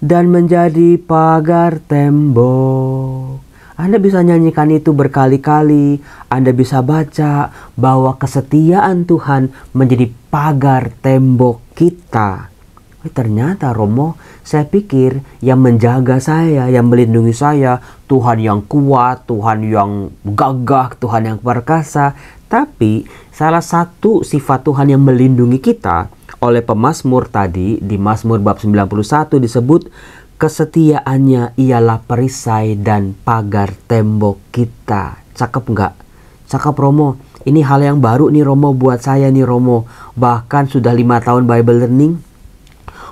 dan menjadi pagar tembok. Anda bisa nyanyikan itu berkali-kali. Anda bisa baca bahwa kesetiaan Tuhan menjadi pagar tembok kita. Ternyata Romo, saya pikir yang menjaga saya, yang melindungi saya, Tuhan yang kuat, Tuhan yang gagah, Tuhan yang perkasa. Tapi salah satu sifat Tuhan yang melindungi kita oleh pemazmur tadi, di Mazmur bab 91 disebut, kesetiaannya ialah perisai dan pagar tembok kita. Cakep nggak? Cakep Romo. Ini hal yang baru nih Romo buat saya nih Romo. Bahkan sudah 5 tahun Bible Learning,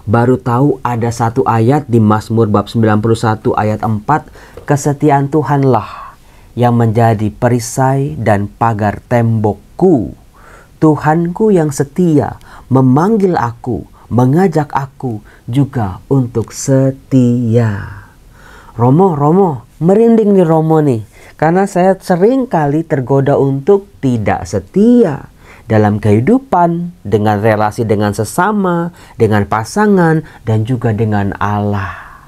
baru tahu ada satu ayat di Mazmur bab 91 ayat 4. Kesetiaan Tuhanlah yang menjadi perisai dan pagar tembokku. Tuhanku yang setia memanggil aku, mengajak aku juga untuk setia. Romo, merinding nih Romo nih. Karena saya sering kali tergoda untuk tidak setia dalam kehidupan, dengan relasi dengan sesama, dengan pasangan, dan juga dengan Allah.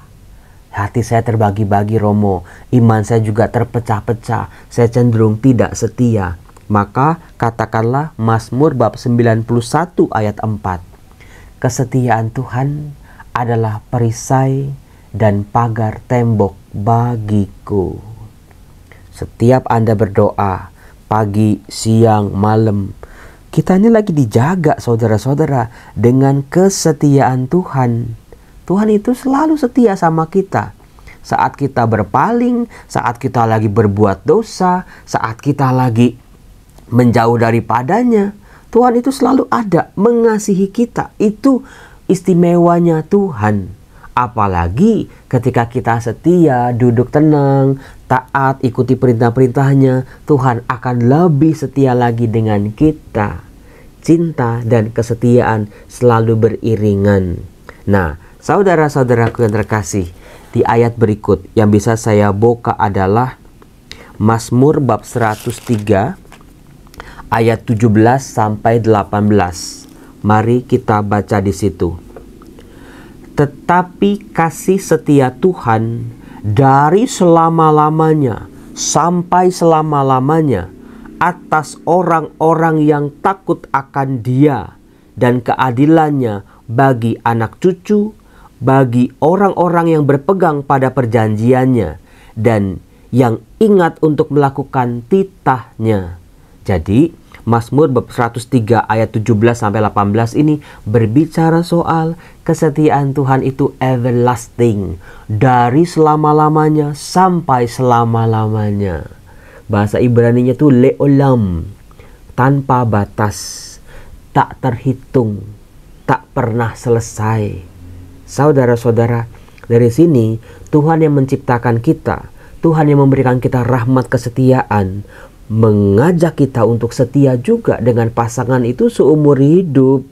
Hati saya terbagi-bagi Romo, iman saya juga terpecah-pecah, saya cenderung tidak setia. Maka katakanlah Mazmur bab 91 ayat 4. Kesetiaan Tuhan adalah perisai dan pagar tembok bagiku. Setiap Anda berdoa, pagi, siang, malam, kita ini lagi dijaga saudara-saudara dengan kesetiaan Tuhan. Tuhan itu selalu setia sama kita. Saat kita berpaling, saat kita lagi berbuat dosa, saat kita lagi menjauh daripadanya, Tuhan itu selalu ada mengasihi kita. Itu istimewanya Tuhan. Apalagi ketika kita setia, duduk tenang, taat, ikuti perintah-perintahnya, Tuhan akan lebih setia lagi dengan kita. Cinta dan kesetiaan selalu beriringan. Nah, saudara-saudaraku yang terkasih, di ayat berikut yang bisa saya buka adalah Mazmur bab 103 ayat 17 sampai 18. Mari kita baca di situ. Tetapi kasih setia Tuhan dari selama-lamanya sampai selama-lamanya atas orang-orang yang takut akan Dia, dan keadilannya bagi anak cucu, bagi orang-orang yang berpegang pada perjanjiannya dan yang ingat untuk melakukan titahnya. Jadi Mazmur bab 103 ayat 17 sampai 18 ini berbicara soal kesetiaan Tuhan itu everlasting, dari selama-lamanya sampai selama-lamanya. Bahasa Ibraninya itu leolam, tanpa batas, tak terhitung, tak pernah selesai. Saudara-saudara, dari sini Tuhan yang menciptakan kita, Tuhan yang memberikan kita rahmat kesetiaan, mengajak kita untuk setia juga dengan pasangan itu seumur hidup.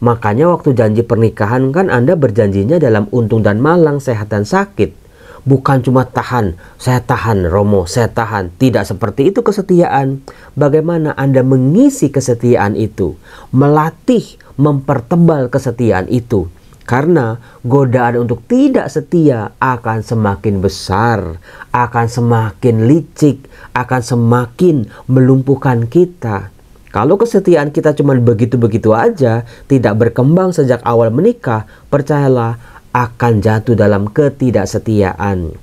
Makanya waktu janji pernikahan kan Anda berjanjinya dalam untung dan malang, sehat dan sakit. Bukan cuma tahan, saya tahan Romo, saya tahan. Tidak seperti itu kesetiaan. Bagaimana Anda mengisi kesetiaan itu? Melatih, mempertebal kesetiaan itu. Karena godaan untuk tidak setia akan semakin besar, akan semakin licik, akan semakin melumpuhkan kita. Kalau kesetiaan kita cuma begitu-begitu aja, tidak berkembang sejak awal menikah, percayalah akan jatuh dalam ketidaksetiaan.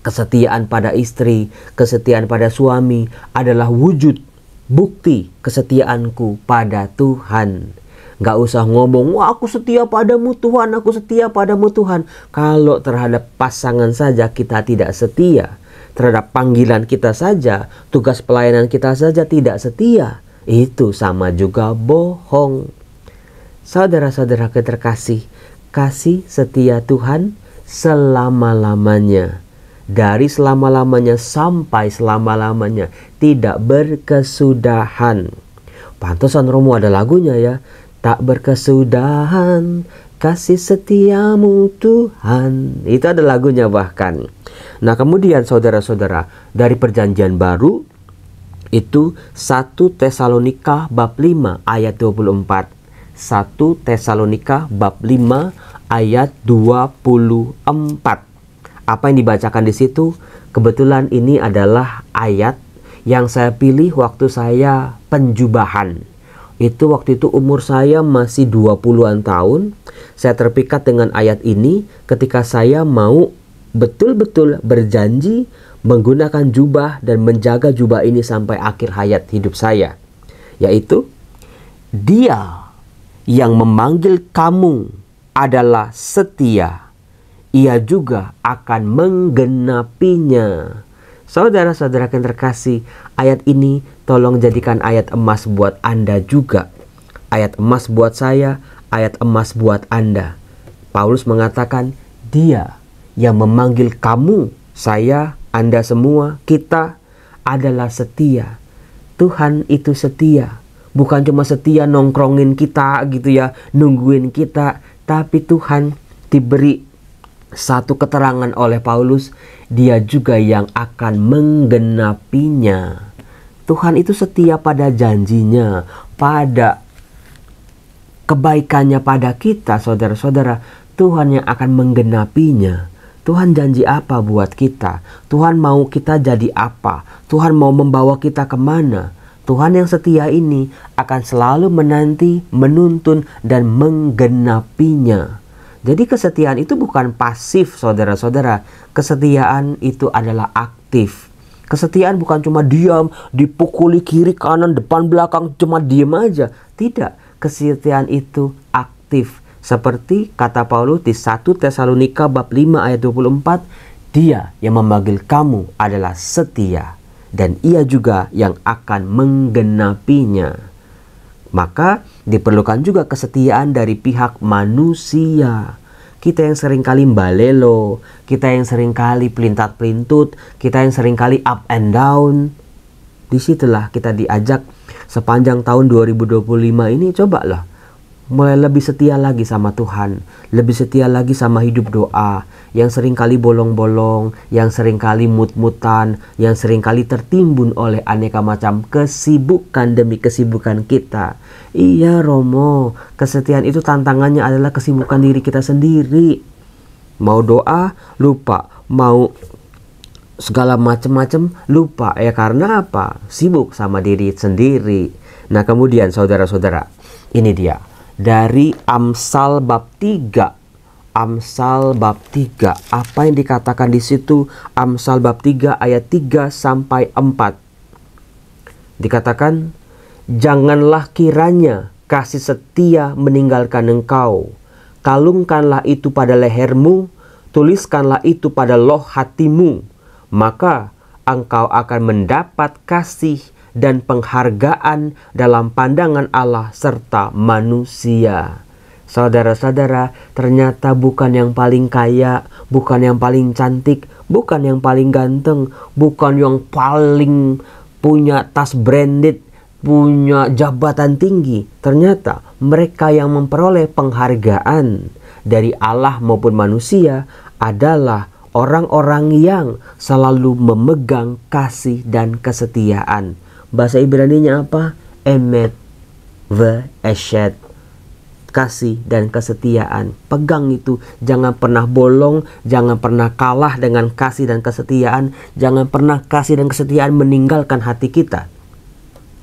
Kesetiaan pada istri, kesetiaan pada suami adalah wujud, bukti kesetiaanku pada Tuhan. Gak usah ngomong, wah aku setia padamu Tuhan, aku setia padamu Tuhan. Kalau terhadap pasangan saja kita tidak setia, terhadap panggilan kita saja, tugas pelayanan kita saja tidak setia, itu sama juga bohong. Saudara-saudara terkasih, kasih setia Tuhan selama-lamanya. Dari selama-lamanya sampai selama-lamanya, tidak berkesudahan. Pantesan Romo ada lagunya ya. Tak berkesudahan kasih setiamu Tuhan. Itu ada lagunya bahkan. Nah kemudian saudara-saudara, dari perjanjian baru itu 1 Tesalonika bab 5 ayat 24. 1 Tesalonika bab 5 ayat 24. Apa yang dibacakan di situ? Kebetulan ini adalah ayat yang saya pilih waktu saya penjubahan. Itu waktu itu umur saya masih 20-an tahun. Saya terpikat dengan ayat ini ketika saya mau betul-betul berjanji menggunakan jubah dan menjaga jubah ini sampai akhir hayat hidup saya. Yaitu, Dia yang memanggil kamu adalah setia. Ia juga akan menggenapinya. Saudara-saudara yang terkasih, ayat ini tolong jadikan ayat emas buat Anda juga. Ayat emas buat saya, ayat emas buat Anda. Paulus mengatakan, Dia yang memanggil kamu, saya, Anda semua, kita adalah setia. Tuhan itu setia. Bukan cuma setia nongkrongin kita gitu ya, nungguin kita. Tapi Tuhan diberi satu keterangan oleh Paulus, Dia juga yang akan menggenapinya. Tuhan itu setia pada janjinya, pada kebaikannya pada kita, saudara-saudara. Tuhan yang akan menggenapinya. Tuhan janji apa buat kita? Tuhan mau kita jadi apa? Tuhan mau membawa kita kemana? Tuhan yang setia ini akan selalu menanti, menuntun, dan menggenapinya. Jadi kesetiaan itu bukan pasif, saudara-saudara. Kesetiaan itu adalah aktif. Kesetiaan bukan cuma diam, dipukuli kiri, kanan, depan, belakang, cuma diam aja. Tidak, kesetiaan itu aktif. Seperti kata Paulus di 1 Tesalonika bab 5 ayat 24, Dia yang memanggil kamu adalah setia, dan Ia juga yang akan menggenapinya. Maka diperlukan juga kesetiaan dari pihak manusia. Kita yang seringkali mbalelo, kita yang seringkali pelintat-pelintut, kita yang seringkali up and down. Disitulah kita diajak sepanjang tahun 2025 ini, cobalah mulai lebih setia lagi sama Tuhan, lebih setia lagi sama hidup doa, yang seringkali bolong-bolong, yang seringkali mut-mutan, yang seringkali tertimbun oleh aneka macam kesibukan demi kesibukan kita. Iya Romo, kesetiaan itu tantangannya adalah kesibukan diri kita sendiri. Mau doa, lupa. Mau segala macam-macam, lupa. Ya karena apa? Sibuk sama diri sendiri. Nah kemudian saudara-saudara, ini dia. Dari Amsal bab 3. Amsal bab 3. Apa yang dikatakan di situ? Amsal bab 3 ayat 3 sampai 4. Dikatakan, janganlah kiranya kasih setia meninggalkan engkau. Kalungkanlah itu pada lehermu, tuliskanlah itu pada loh hatimu. Maka engkau akan mendapat kasih dan penghargaan dalam pandangan Allah serta manusia. Saudara-saudara, ternyata bukan yang paling kaya, bukan yang paling cantik, bukan yang paling ganteng, bukan yang paling punya tas branded, punya jabatan tinggi. Ternyata mereka yang memperoleh penghargaan dari Allah maupun manusia adalah orang-orang yang selalu memegang kasih dan kesetiaan. Bahasa Ibrani-nya apa? Emet ve'eshet. Kasih dan kesetiaan. Pegang itu. Jangan pernah bolong. Jangan pernah kalah dengan kasih dan kesetiaan. Jangan pernah kasih dan kesetiaan meninggalkan hati kita.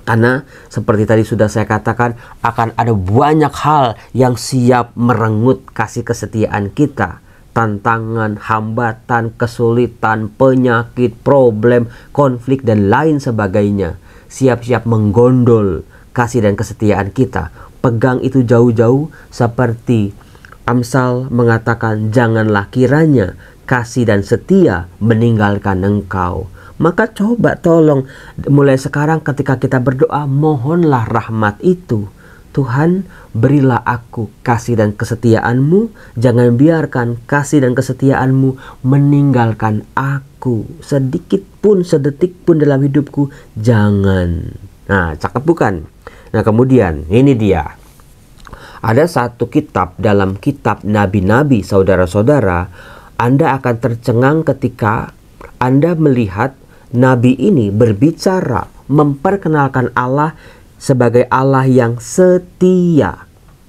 Karena seperti tadi sudah saya katakan, akan ada banyak hal yang siap merenggut kasih kesetiaan kita. Tantangan, hambatan, kesulitan, penyakit, problem, konflik, dan lain sebagainya. Siap-siap menggondol kasih dan kesetiaan kita. Pegang itu jauh-jauh, seperti Amsal mengatakan, janganlah kiranya kasih dan setia meninggalkan engkau. Maka coba tolong mulai sekarang ketika kita berdoa, mohonlah rahmat itu. Tuhan, berilah aku kasih dan kesetiaan-Mu. Jangan biarkan kasih dan kesetiaan-Mu meninggalkan aku. Sedikit pun, sedetik pun dalam hidupku. Jangan. Nah, cakep bukan? Nah, kemudian ini dia. Ada satu kitab dalam kitab nabi-nabi, saudara-saudara. Anda akan tercengang ketika Anda melihat nabi ini berbicara, memperkenalkan Allah sebagai Allah yang setia.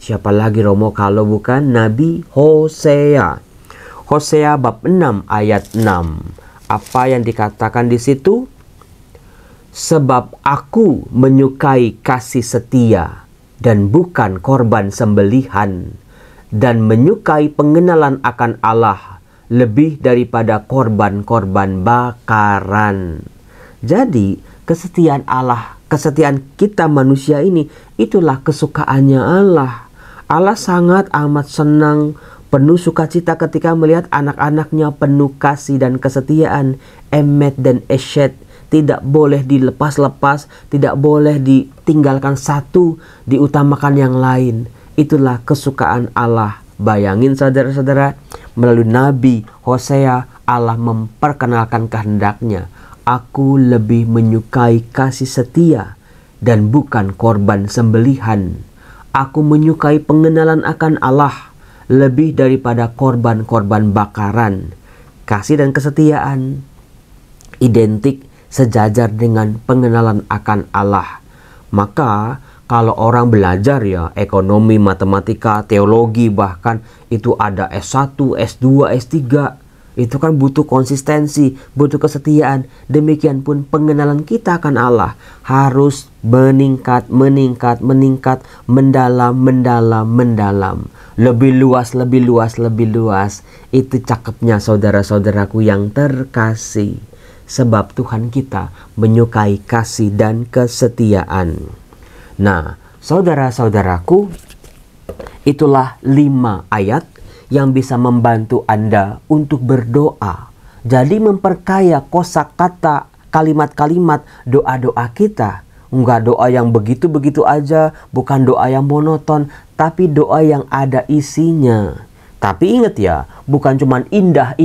Siapa lagi Romo kalau bukan Nabi Hosea. Hosea bab 6 ayat 6. Apa yang dikatakan di situ? Sebab aku menyukai kasih setia dan bukan korban sembelihan, dan menyukai pengenalan akan Allah lebih daripada korban-korban bakaran. Jadi kesetiaan Allah, kesetiaan kita manusia ini, itulah kesukaannya Allah. Allah sangat amat senang, penuh sukacita ketika melihat anak-anaknya penuh kasih dan kesetiaan. Emet dan Eshet tidak boleh dilepas-lepas, tidak boleh ditinggalkan satu, diutamakan yang lain. Itulah kesukaan Allah. Bayangin saudara-saudara, melalui Nabi Hosea Allah memperkenalkan kehendaknya. Aku lebih menyukai kasih setia dan bukan korban sembelihan. Aku menyukai pengenalan akan Allah lebih daripada korban-korban bakaran. Kasih dan kesetiaan identik sejajar dengan pengenalan akan Allah. Maka kalau orang belajar ya ekonomi, matematika, teologi, bahkan itu ada S1, S2, S3, itu kan butuh konsistensi, butuh kesetiaan. Demikian pun pengenalan kita akan Allah harus meningkat, mendalam. Lebih luas. Itu cakepnya saudara-saudaraku yang terkasih. Sebab Tuhan kita menyukai kasih dan kesetiaan. Nah, saudara-saudaraku, itulah 5 ayat yang bisa membantu Anda untuk berdoa. Jadi memperkaya kosakata, kalimat-kalimat doa-doa kita. Enggak doa yang begitu-begitu aja, bukan doa yang monoton, tapi doa yang ada isinya. Tapi ingat ya, bukan cuma indah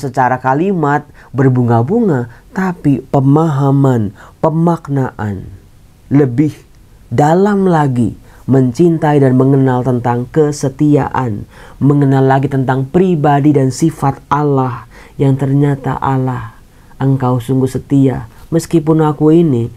secara kalimat, berbunga-bunga, tapi pemahaman, pemaknaan. Lebih dalam lagi, mencintai dan mengenal tentang kesetiaan, mengenal lagi tentang pribadi dan sifat Allah, yang ternyata Allah, Engkau sungguh setia. Meskipun aku ini,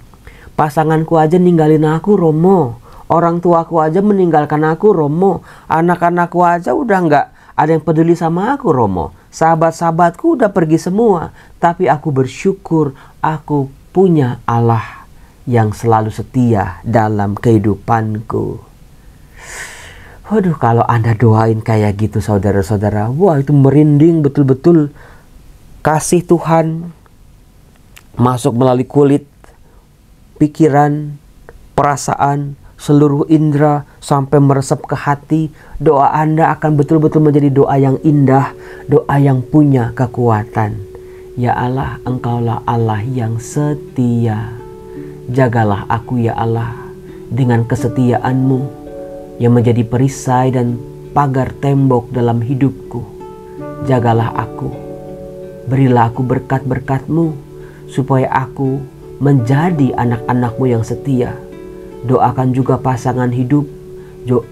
pasanganku aja ninggalin aku Romo, orang tuaku aja meninggalkan aku Romo, anak-anakku aja udah nggak ada yang peduli sama aku Romo, sahabat-sahabatku udah pergi semua, tapi aku bersyukur aku punya Allah yang selalu setia dalam kehidupanku. Waduh, kalau Anda doain kayak gitu saudara-saudara, wah itu merinding betul-betul. Kasih Tuhan masuk melalui kulit, pikiran, perasaan, seluruh indera sampai meresap ke hati. Doa Anda akan betul-betul menjadi doa yang indah, doa yang punya kekuatan. Ya Allah, Engkaulah Allah yang setia. Jagalah aku ya Allah dengan kesetiaan-Mu yang menjadi perisai dan pagar tembok dalam hidupku. Jagalah aku, berilah aku berkat-berkat-Mu supaya aku menjadi anak-anak-Mu yang setia. Doakan juga pasangan hidup,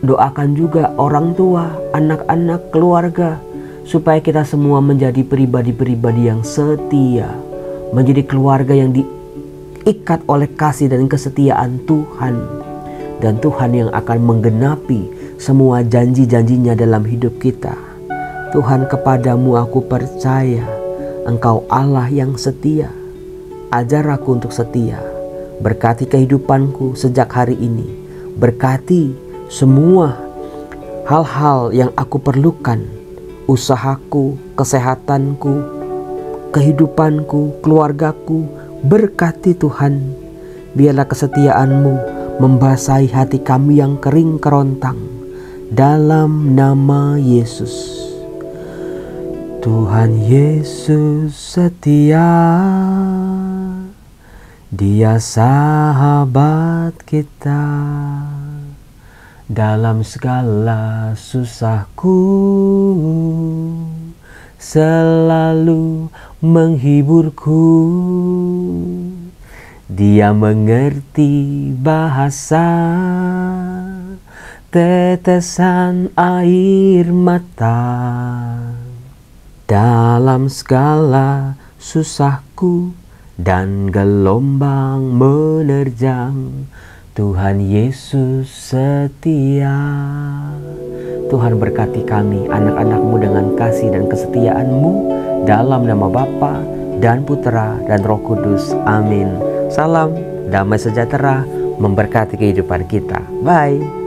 doakan juga orang tua, anak-anak, keluarga, supaya kita semua menjadi pribadi-pribadi yang setia, menjadi keluarga yang diikat oleh kasih dan kesetiaan Tuhan. Dan Tuhan yang akan menggenapi semua janji-janjinya dalam hidup kita. Tuhan, kepadamu aku percaya, Engkau Allah yang setia. Ajar aku untuk setia. Berkati kehidupanku sejak hari ini. Berkati semua hal-hal yang aku perlukan. Usahaku, kesehatanku, kehidupanku, keluargaku. Berkati Tuhan. Biarlah kesetiaan-Mu membasahi hati kami yang kering kerontang. Dalam nama Yesus. Tuhan Yesus setia. Dia sahabat kita. Dalam segala susahku selalu menghiburku. Dia mengerti bahasa tetesan air mata. Dalam segala susahku dan gelombang menerjang, Tuhan Yesus setia. Tuhan berkati kami, anak-anak-Mu dengan kasih dan kesetiaan-Mu, dalam nama Bapa dan Putera dan Roh Kudus. Amin. Salam damai sejahtera memberkati kehidupan kita. Bye.